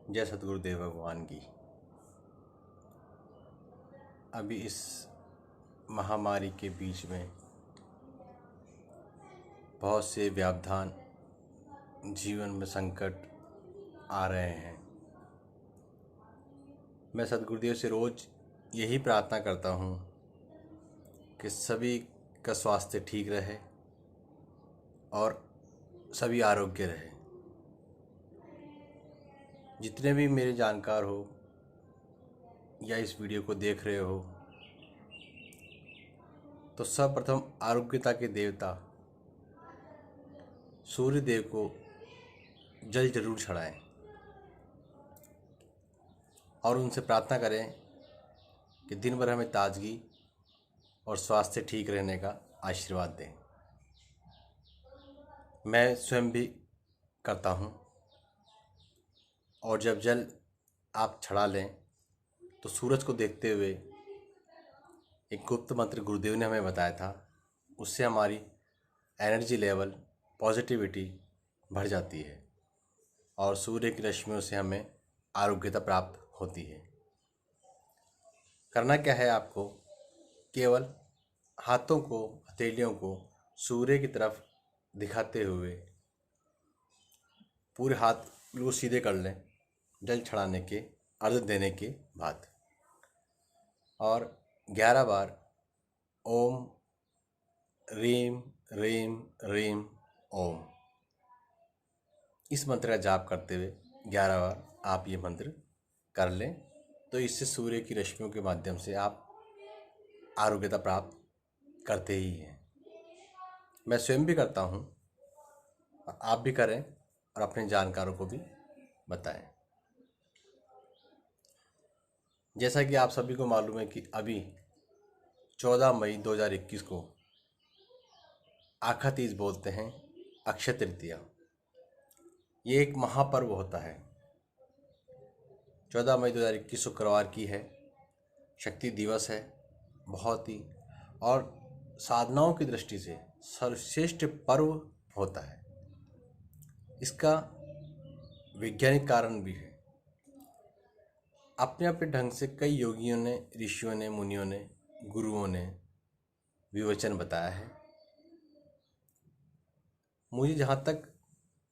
जय सतगुरुदेव भगवान की। अभी इस महामारी के बीच में बहुत से व्यवधान, जीवन में संकट आ रहे हैं। मैं सतगुरुदेव से रोज़ यही प्रार्थना करता हूँ कि सभी का स्वास्थ्य ठीक रहे और सभी आरोग्य रहे। जितने भी मेरे जानकार हो या इस वीडियो को देख रहे हो, तो सर्वप्रथम आरोग्यता के देवता सूर्य देव को जल जरूर चढ़ाएं और उनसे प्रार्थना करें कि दिन भर हमें ताजगी और स्वास्थ्य ठीक रहने का आशीर्वाद दें। मैं स्वयं भी करता हूँ और जब जल आप चढ़ा लें तो सूरज को देखते हुए, एक गुप्त मंत्र गुरुदेव ने हमें बताया था, उससे हमारी एनर्जी लेवल, पॉजिटिविटी बढ़ जाती है और सूर्य की रश्मियों से हमें आरोग्यता प्राप्त होती है। करना क्या है आपको, केवल हाथों को, हथेलियों को सूर्य की तरफ दिखाते हुए पूरे हाथ बिल्कुल सीधे कर लें जल चढ़ाने के अर्घ देने के बाद, और 11 बार ओम रीम रीम रीम ओम इस मंत्र का जाप करते हुए 11 बार आप ये मंत्र कर लें, तो इससे सूर्य की रश्मियों के माध्यम से आप आरोग्यता प्राप्त करते ही हैं। मैं स्वयं भी करता हूँ, आप भी करें और अपने जानकारों को भी बताएं। जैसा कि आप सभी को मालूम है कि अभी 14 मई 2021 को आखा तीज बोलते हैं, अक्षय तृतीया। ये एक महापर्व होता है। 14 मई 2021 शुक्रवार की है, शक्ति दिवस है बहुत ही, और साधनाओं की दृष्टि से सर्वश्रेष्ठ पर्व होता है। इसका वैज्ञानिक कारण भी है। अपने अपने ढंग से कई योगियों ने, ऋषियों ने, मुनियों ने, गुरुओं ने विवचन बताया है। मुझे जहाँ तक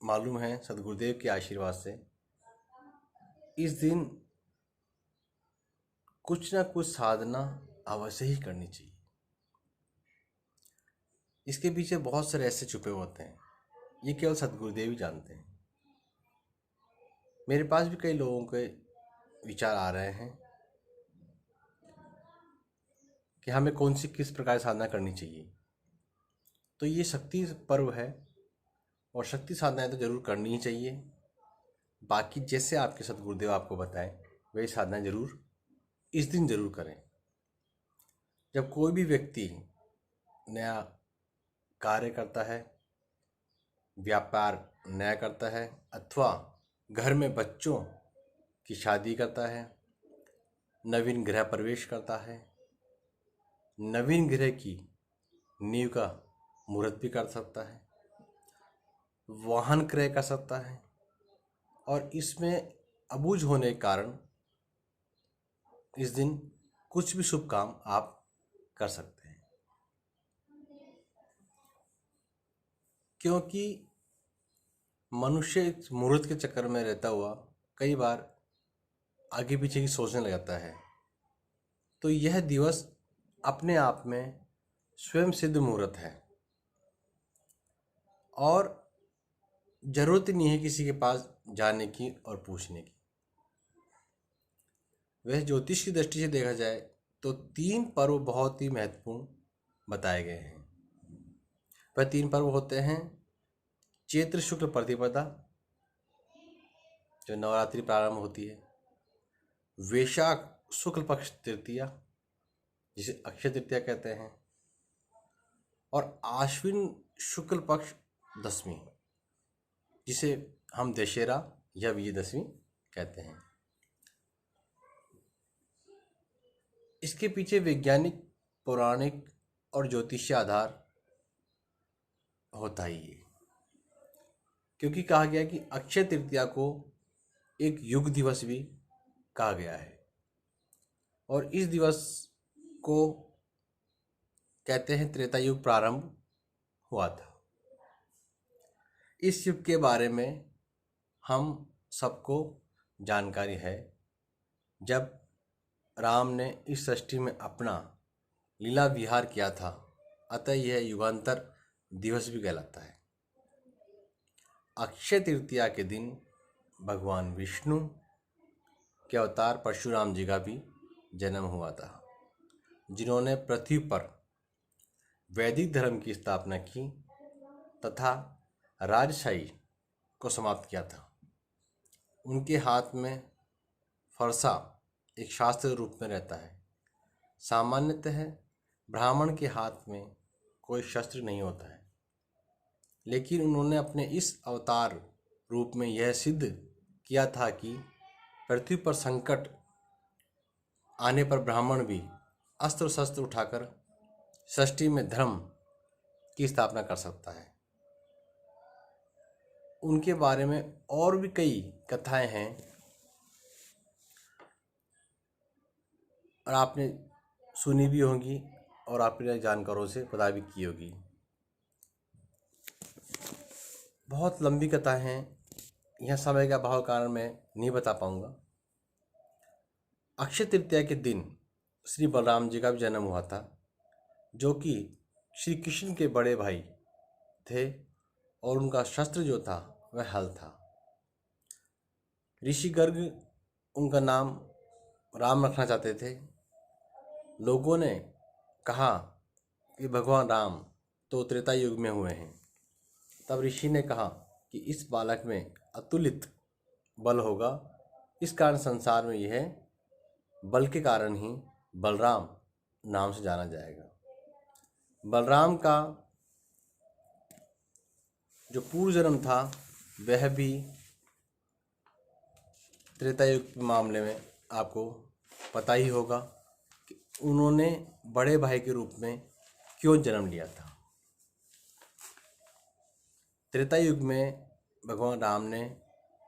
मालूम है, सदगुरुदेव के आशीर्वाद से इस दिन कुछ ना कुछ साधना अवश्य ही करनी चाहिए। इसके पीछे बहुत से रहस्य छुपे होते हैं, ये केवल सदगुरुदेव ही जानते हैं। मेरे पास भी कई लोगों के विचार आ रहे हैं कि हमें कौन सी किस प्रकार साधना करनी चाहिए। तो ये शक्ति पर्व है और शक्ति साधनाएं तो जरूर करनी ही चाहिए। बाकी जैसे आपके सदगुरुदेव आपको बताएं, वही साधनाएं जरूर इस दिन जरूर करें। जब कोई भी व्यक्ति नया कार्य करता है, व्यापार नया करता है, अथवा घर में बच्चों की शादी करता है, नवीन गृह प्रवेश करता है, नवीन गृह की नींव का मुहूर्त भी कर सकता है, वाहन क्रय कर सकता है, और इसमें अबूझ होने के कारण इस दिन कुछ भी शुभ काम आप कर सकते हैं। क्योंकि मनुष्य इस मुहूर्त के चक्कर में रहता हुआ कई बार आगे पीछे की सोचने लग जाता है। तो यह दिवस अपने आप में स्वयं सिद्ध मुहूर्त है और जरूरत नहीं है किसी के पास जाने की और पूछने की। वह ज्योतिष की दृष्टि से देखा जाए तो 3 पर्व बहुत ही महत्वपूर्ण बताए गए हैं। वह 3 पर्व होते हैं: चैत्र शुक्ल प्रतिपदा, जो नवरात्रि प्रारंभ होती है; वैशाख शुक्ल पक्ष तृतीया, जिसे अक्षय तृतीया कहते हैं; और आश्विन शुक्ल पक्ष दशमी, जिसे हम दशहरा या विजयदशमी कहते हैं। इसके पीछे वैज्ञानिक, पौराणिक और ज्योतिषीय आधार होता ही है, क्योंकि कहा गया कि अक्षय तृतीया को एक युग दिवस भी कहा गया है। और इस दिवस को कहते हैं त्रेता युग प्रारंभ हुआ था। इस युग के बारे में हम सबको जानकारी है, जब राम ने इस सृष्टि में अपना लीला विहार किया था, अतः यह युगांतर दिवस भी कहलाता है। अक्षय तृतीया के दिन भगवान विष्णु के अवतार परशुराम जी का भी जन्म हुआ था, जिन्होंने पृथ्वी पर वैदिक धर्म की स्थापना की तथा राजशाही को समाप्त किया था। उनके हाथ में फरसा एक शास्त्र रूप में रहता है। सामान्यतः ब्राह्मण के हाथ में कोई शस्त्र नहीं होता है, लेकिन उन्होंने अपने इस अवतार रूप में यह सिद्ध किया था कि पृथ्वी पर संकट आने पर ब्राह्मण भी अस्त्र शस्त्र उठाकर सृष्टि में धर्म की स्थापना कर सकता है। उनके बारे में और भी कई कथाएं हैं और आपने सुनी भी होंगी और आपने जानकारों से पता भी की होगी। बहुत लंबी कथा हैं, यह समय का अभाव कारण मैं नहीं बता पाऊंगा। अक्षय तृतीया के दिन श्री बलराम जी का भी जन्म हुआ था, जो कि श्री कृष्ण के बड़े भाई थे और उनका शस्त्र जो था वह हल था। ऋषि गर्ग उनका नाम राम रखना चाहते थे। लोगों ने कहा कि भगवान राम तो त्रेता युग में हुए हैं। तब ऋषि ने कहा कि इस बालक में अतुलित बल होगा, इस कारण संसार में यह बल के कारण ही बलराम नाम से जाना जाएगा। बलराम का जो पूर्व जन्म था वह भी त्रेता युग के मामले में आपको पता ही होगा कि उन्होंने बड़े भाई के रूप में क्यों जन्म लिया था। त्रेता युग में भगवान राम ने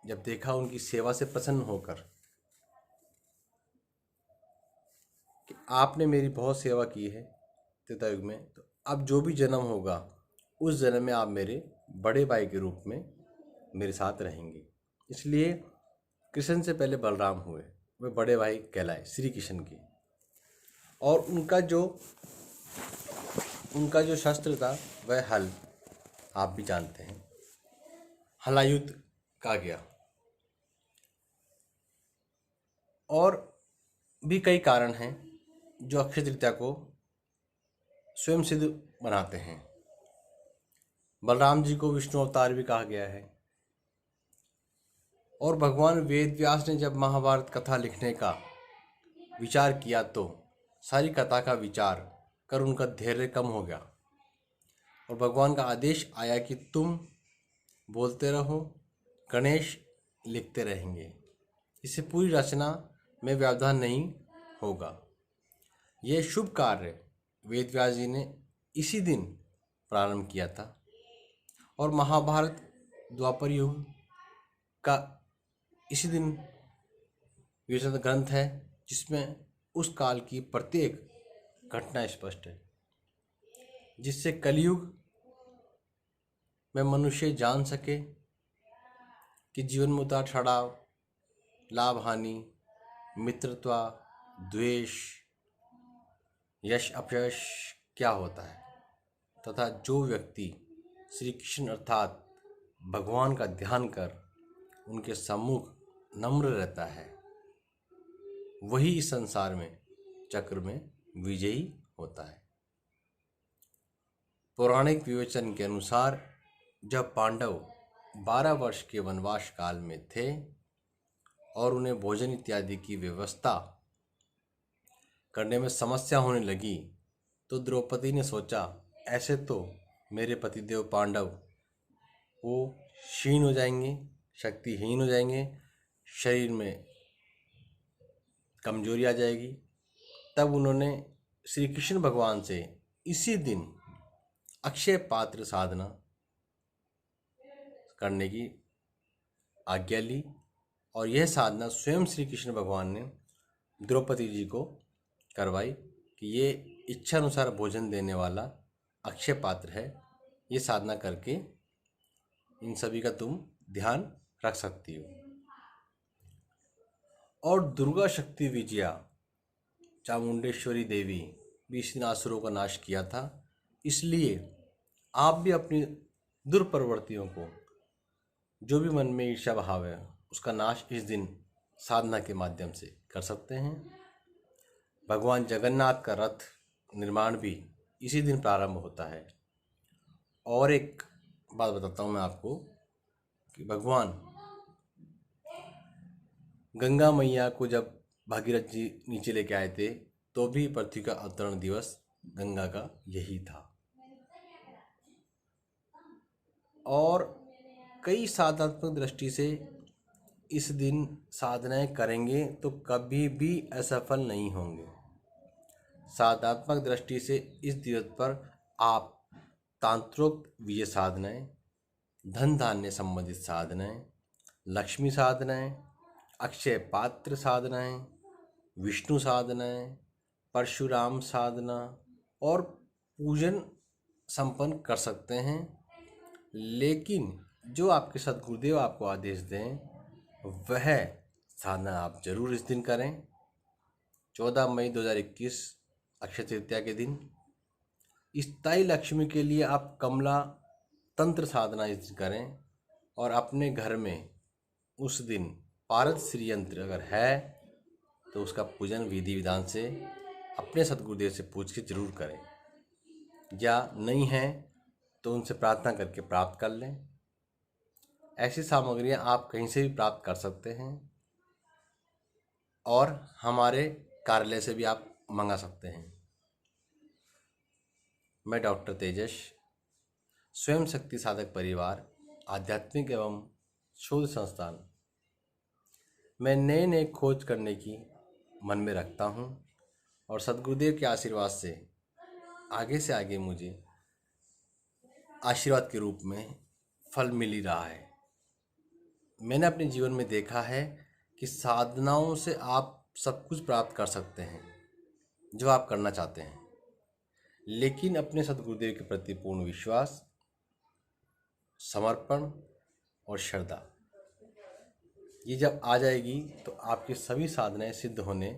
जब देखा उनकी सेवा से प्रसन्न होकर कि आपने मेरी बहुत सेवा की है त्रेता युग में, तो अब जो भी जन्म होगा उस जन्म में आप मेरे बड़े भाई के रूप में मेरे साथ रहेंगे। इसलिए कृष्ण से पहले बलराम हुए, वे बड़े भाई कहलाए श्री कृष्ण के। और उनका जो शस्त्र था वह हल, आप भी जानते हैं, हलायुद्ध कहा गया। और भी कई कारण हैं जो अक्षय तृतीया को स्वयं सिद्ध बनाते हैं। बलराम जी को विष्णु अवतार भी कहा गया है। और भगवान वेद व्यास ने जब महाभारत कथा लिखने का विचार किया तो सारी कथा का विचार कर उनका धैर्य कम हो गया और भगवान का आदेश आया कि तुम बोलते रहो, गणेश लिखते रहेंगे, इससे पूरी रचना में व्यवधान नहीं होगा। यह शुभ कार्य वेद व्यास जी ने इसी दिन प्रारंभ किया था। और महाभारत द्वापर युग का इसी दिन विशद ग्रंथ है, जिसमें उस काल की प्रत्येक घटना स्पष्ट है, जिससे कलयुग में मनुष्य जान सके कि जीवन में उतार चढ़ाव, लाभ हानि, मित्रता, द्वेष, यश अपयश क्या होता है, तथा जो व्यक्ति श्री कृष्ण अर्थात भगवान का ध्यान कर उनके सम्मुख नम्र रहता है, वही इस संसार में चक्र में विजयी होता है। पौराणिक विवेचन के अनुसार जब पांडव 12 वर्ष के वनवास काल में थे और उन्हें भोजन इत्यादि की व्यवस्था करने में समस्या होने लगी, तो द्रौपदी ने सोचा ऐसे तो मेरे पतिदेव पांडव वो क्षीण हो जाएंगे, शक्तिहीन हो जाएंगे, शरीर में कमजोरी आ जाएगी। तब उन्होंने श्री कृष्ण भगवान से इसी दिन अक्षय पात्र साधना करने की आज्ञा ली और यह साधना स्वयं श्री कृष्ण भगवान ने द्रौपदी जी को करवाई कि ये इच्छा अनुसार भोजन देने वाला अक्षय पात्र है, ये साधना करके इन सभी का तुम ध्यान रख सकती हो। और दुर्गा शक्ति विजया चामुंडेश्वरी देवी भी इस दिन असुरों का नाश किया था, इसलिए आप भी अपनी दुर्प्रवृत्तियों को, जो भी मन में ईर्ष्या भाव है, उसका नाश इस दिन साधना के माध्यम से कर सकते हैं। भगवान जगन्नाथ का रथ निर्माण भी इसी दिन प्रारंभ होता है। और एक बात बताता हूँ मैं आपको कि भगवान गंगा मैया को जब भागीरथ जी नीचे लेके आए थे, तो भी पृथ्वी का अवतरण दिवस गंगा का यही था। और कई साधनात्मक दृष्टि से इस दिन साधनाएं करेंगे तो कभी भी असफल नहीं होंगे। साधनात्मक दृष्टि से इस दिवस पर आप तांत्रोक्त विजय साधनाएं, धन धान्य संबंधित साधनाएं, लक्ष्मी साधनाएं, अक्षय पात्र साधनाएं, विष्णु साधनाएं, परशुराम साधना और पूजन संपन्न कर सकते हैं। लेकिन जो आपके सद्गुरुदेव आपको आदेश दें वह साधना आप जरूर इस दिन करें। 14 मई 2021 अक्षय तृतीया के दिन स्थायी लक्ष्मी के लिए आप कमला तंत्र साधना इस दिन करें। और अपने घर में उस दिन पारद श्री यंत्र अगर है तो उसका पूजन विधि विधान से अपने सद्गुरुदेव से पूछ के जरूर करें, या नहीं है तो उनसे प्रार्थना करके प्राप्त कर लें। ऐसी सामग्रियां आप कहीं से भी प्राप्त कर सकते हैं और हमारे कार्यालय से भी आप मंगा सकते हैं। मैं डॉक्टर तेजस, स्वयं शक्ति साधक परिवार आध्यात्मिक एवं शोध संस्थान मैं नए नए खोज करने की मन में रखता हूँ और सद्गुरुदेव के आशीर्वाद से आगे मुझे आशीर्वाद के रूप में फल मिल ही रहा है। मैंने अपने जीवन में देखा है कि साधनाओं से आप सब कुछ प्राप्त कर सकते हैं जो आप करना चाहते हैं, लेकिन अपने सद्गुरुदेव के प्रति पूर्ण विश्वास, समर्पण और श्रद्धा, ये जब आ जाएगी तो आपकी सभी साधनाएं सिद्ध होने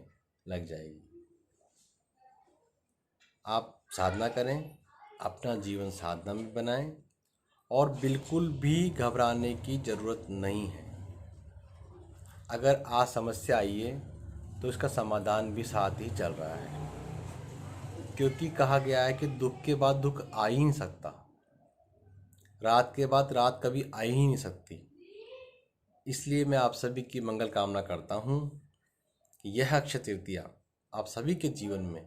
लग जाएगी। आप साधना करें, अपना जीवन साधना में बनाएं और बिल्कुल भी घबराने की ज़रूरत नहीं है। अगर आज समस्या आई है तो इसका समाधान भी साथ ही चल रहा है, क्योंकि कहा गया है कि दुख के बाद दुख आ ही नहीं सकता, रात के बाद रात कभी आ ही नहीं सकती। इसलिए मैं आप सभी की मंगल कामना करता हूँ कि यह अक्षय तृतीया आप सभी के जीवन में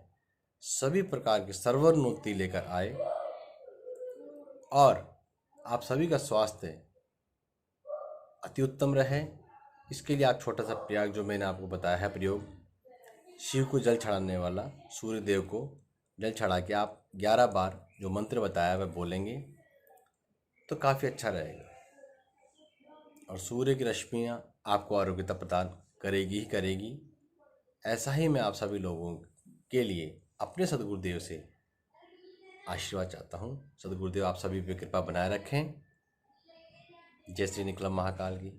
सभी प्रकार की सर्वोन्नति लेकर आए और आप सभी का स्वास्थ्य अति उत्तम रहे। इसके लिए आप छोटा सा प्रयोग जो मैंने आपको बताया है, प्रयोग शिव को जल चढ़ाने वाला, सूर्य देव को जल चढ़ा के आप 11 बार जो मंत्र बताया वह बोलेंगे तो काफ़ी अच्छा रहेगा। और सूर्य की रश्मियाँ आपको आरोग्यता प्रदान करेगी ही करेगी। ऐसा ही मैं आप सभी लोगों के लिए अपने सद्गुरुदेव से आशीर्वाद चाहता हूँ। सद्गुरुदेव आप सभी पे कृपा बनाए रखें। जय श्री निकलम महाकाल की।